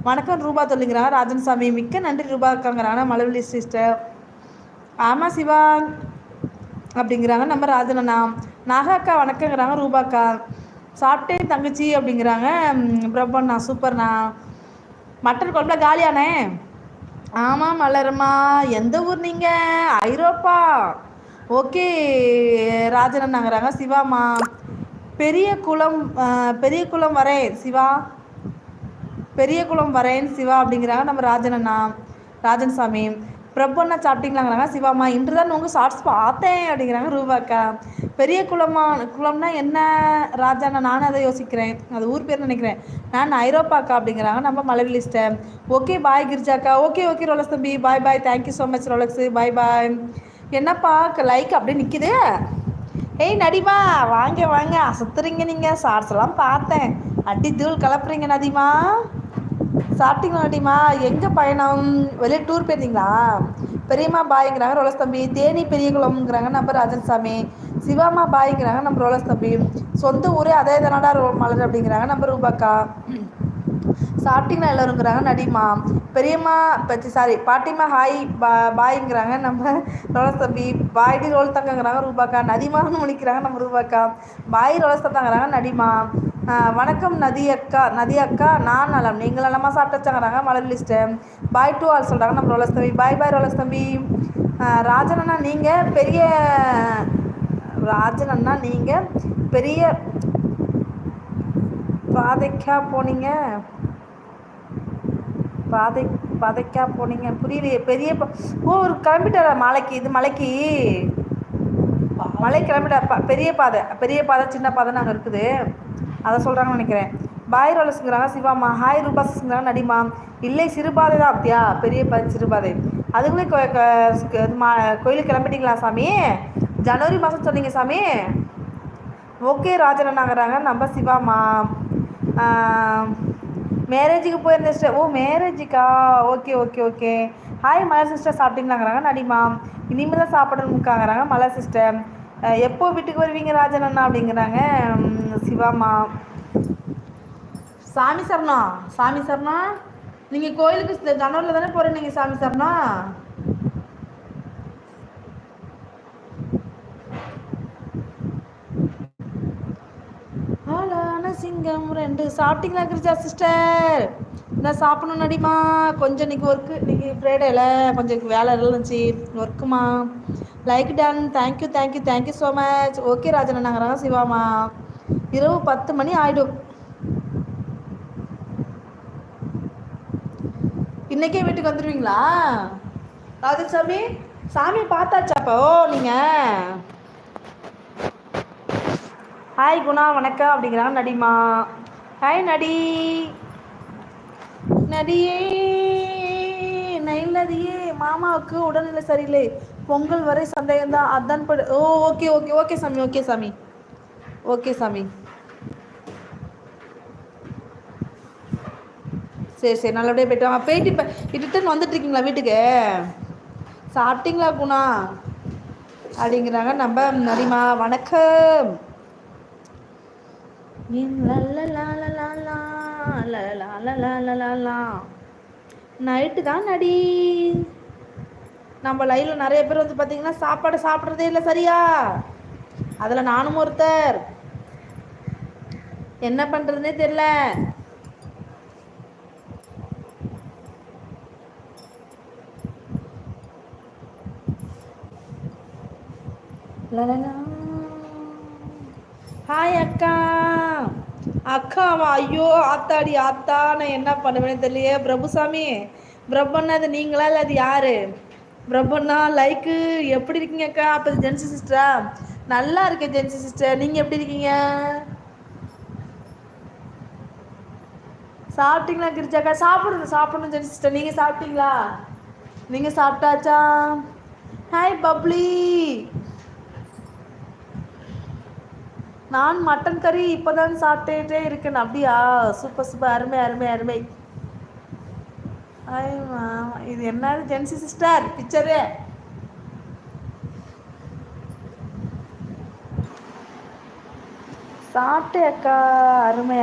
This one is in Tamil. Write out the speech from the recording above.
வணக்கம் ரூபா சொல்லிங்கிறாங்க ராஜன் சாமி. மிக்க நன்றி ரூபா இருக்காங்கிறாங்க மலர்விழி சிஸ்டர். ஆமாம் சிவா அப்படிங்கிறாங்க நம்ம ராஜனண்ணா. நாகா அக்கா வணக்கங்கிறாங்க ரூபாக்கா. சாப்பிட்டேன் தங்கச்சி அப்படிங்கிறாங்க பிரபண்ணா. சூப்பர்ண்ணா. மட்டன் குழம்புல காலியானே. ஆமாம் மலருமா. எந்த ஊர் நீங்கள்? ஐரோப்பா. ஓகே ராஜனண்ணாங்கிறாங்க சிவாமா. பெரிய குளம் வரேன் சிவா. பெரிய குளம் வரேன் சிவா அப்படிங்கிறாங்க நம்ம ராஜனண்ணா. ராஜன் சாமி. பிரபுண்ணா சாப்பிட்டீங்களாங்கிறாங்க சிவாமா. இன்று தான் உங்கள் ஷார்ட்ஸ் பார்த்தேன் அப்படிங்கிறாங்க ரூபாக்கா. பெரிய குளம்னா என்ன ராஜாண்ணா? நானும் அதை யோசிக்கிறேன். அது ஊர் பேர் நினைக்கிறேன். நான் ஐரோப்பாக்கா அப்படிங்கிறாங்க நம்ம மலர்லிஸ்ட்டை. ஓகே பாய் கிரிஜாக்கா. ஓகே ரோலக்ஸ் தம்பி. Bye bye. Thank you so much Rolex. Bye bye. என்னப்பா லைக் அப்படியே நிற்கிது. ஏய் நடிமா வாங்க சுத்துறீங்க நீங்கள். ஷார்ட்ஸ் எல்லாம் பார்த்தேன். அடி தூள் கலப்புறீங்க நதிமா. சாப்பிட்டீங்களா நடிமா? எங்கே பயணம்? வெளியே டூர் போயிருந்தீங்களா? பெரியம்மா பாய்ங்கிறாங்க ரோலஸ் தம்பி. தேனி பெரிய குளம்ங்கிறாங்க நம்ம ராஜன் சாமி. சிவாமா பாய்ங்கிறாங்க நம்ம ரோலஸ் தம்பி. சொந்த ஊரே அதே தானடா மலர் அப்படிங்கிறாங்க நம்ம ரூபாக்கா. சாப்பிட்டீங்களா எல்லோருங்கிறாங்க நடிமா. பெரியம்மா பாட்டிம்மா ஹாய் பாய்ங்கிறாங்க நம்ம ரோலஸ் தம்பி. பாய்டி ரோல் தங்கங்கிறாங்க ரூபாக்கா. நதிமான்னு முடிக்கிறாங்க நம்ம ரூபாக்கா. பாய் ரோலஸ் தந்தாங்கிறாங்க நடிமா. வணக்கம் நதி அக்கா. நான் நலம், நீங்கள் நலமாக சாப்பிட்டாச்சாங்கிறாங்க மலர் லிஸ்ட்டு. பாய் டூ ஆல் சொல்கிறாங்க நம்ம ரோலஸ் தம்பி. பாய் பாய் ரோலஸ் தம்பி. ராஜனண்ணா நீங்கள் பெரிய பாதைக்கா போனீங்க. பாதைக்கா போனீங்க புரியலையே. பெரிய ஒரு கிளம்பிட்டாரா மலைக்கு கிளம்பிட்டா. பெரிய பாதை சின்ன பாதை நாங்கள் இருக்குது அதை சொல்கிறாங்கன்னு நினைக்கிறேன். பாய் ரோலஸுங்கிறாங்க சிவாமா. ஹாய் ரூபாஸுங்கிறாங்க நடிமா. இல்லை சிறுபாதை தான் அப்படியா? பெரிய பாதை சிறுபாதை. அதுக்குள்ளே கோயிலுக்கு கிளம்பிட்டீங்களா சாமி? ஜனவரி மாதம் சொன்னீங்க சாமி. ஓகே ராஜனண்ணாங்கிறாங்க நம்ம சிவாமா. மேரேஜுக்கு போயிருந்தேன் சிஸ்டர். ஓ மேரேஜுக்கா? ஓகே. ஹாய் மலர் சிஸ்டர். சாப்பிட்டீங்களாங்கிறாங்க நடிமா. இனிமேல் தான் சாப்பிடணுக்காங்கிறாங்க மலர் சிஸ்டர். எப்போ வீட்டுக்கு வருவீங்க ராஜனண்ணா அப்படிங்கிறாங்க சிவாமா. சாமி சரணா. நீங்கள் கோயிலுக்கு ஜனவரியில் தானே போகிறேன் நீங்கள் சாமி சரணா? சிங்கம் 2 சாப்பிட்டீங்களா கிரிஜா சிஸ்டர்? இந்த சாப்பிடணும் நடிமா. கொஞ்சம் இன்றைக்கி ஒர்க்கு. இன்றைக்கி ஃப்ரைடேல கொஞ்சம் வேலை இருந்துச்சு. ஒர்க்குமா. Like done. Thank you so much. Okay ராஜனண்ணாங்கிறாங்க சிவாமா. இரவு 10 மணி ஆகிடும். இன்றைக்கே வீட்டுக்கு வந்துடுவீங்களா ராஜன் சாமி? சாமி பார்த்தாச்சாப்போ நீங்கள்? ஹாய் குணா வணக்கம் அப்படிங்கிறாங்க நடிமா. ஹாய் நடியே நதியே. மாமாவுக்கு உடல்நிலை சரியில்லை. பொங்கல் வரை சந்தேகம்தான். அதான் ஓகே சாமி. சரி நல்லபடியாக போய்ட்டு வாங்க. போயிட்டு ரிட்டன் வந்துட்டுருக்கீங்களா வீட்டுக்கு? சாப்பிட்டீங்களா குணா அப்படிங்கிறாங்க நம்ம நடிமா. வணக்கம். நைட்டு தான் நடி. நம்ம லைவில் நிறைய பேர் வந்து பார்த்தீங்கன்னா சாப்பாடு சாப்பிட்றதே இல்லை சரியா. அதில் நானும் ஒருத்தர். என்ன பண்ணுறதுனே தெரியல. ஹாய் அக்காவா? ஐயோ ஆத்தாடி ஆத்தா. நான் என்ன பண்ணுவேன்னு தெரியலையே. பிரபுசாமி பிரபண்ணா அது நீங்களா இல்லை அது யாரு? பிரபண்ணா லைக்கு. எப்படி இருக்கீங்க அக்கா? அப்போ ஜென்சி சிஸ்டரா? நல்லா இருக்கேன் ஜென்சி சிஸ்டர். நீங்கள் எப்படி இருக்கீங்க? சாப்பிட்டீங்களா கிரிஜாக்கா? சாப்பிடணும் ஜென்சி சிஸ்டர். நீங்கள் சாப்பிட்டீங்களா? நீங்கள் சாப்பிட்டாச்சா? Hi bubbly. நான் மட்டன் கறி இப்போ தான் சாப்பிட்டுட்டே இருக்கேன். அப்படியா? சூப்பர் அருமை. இது என்ன ஜென்சி சிஸ்டர் பிக்சரு? சாப்பிட்டே அக்கா. அருமை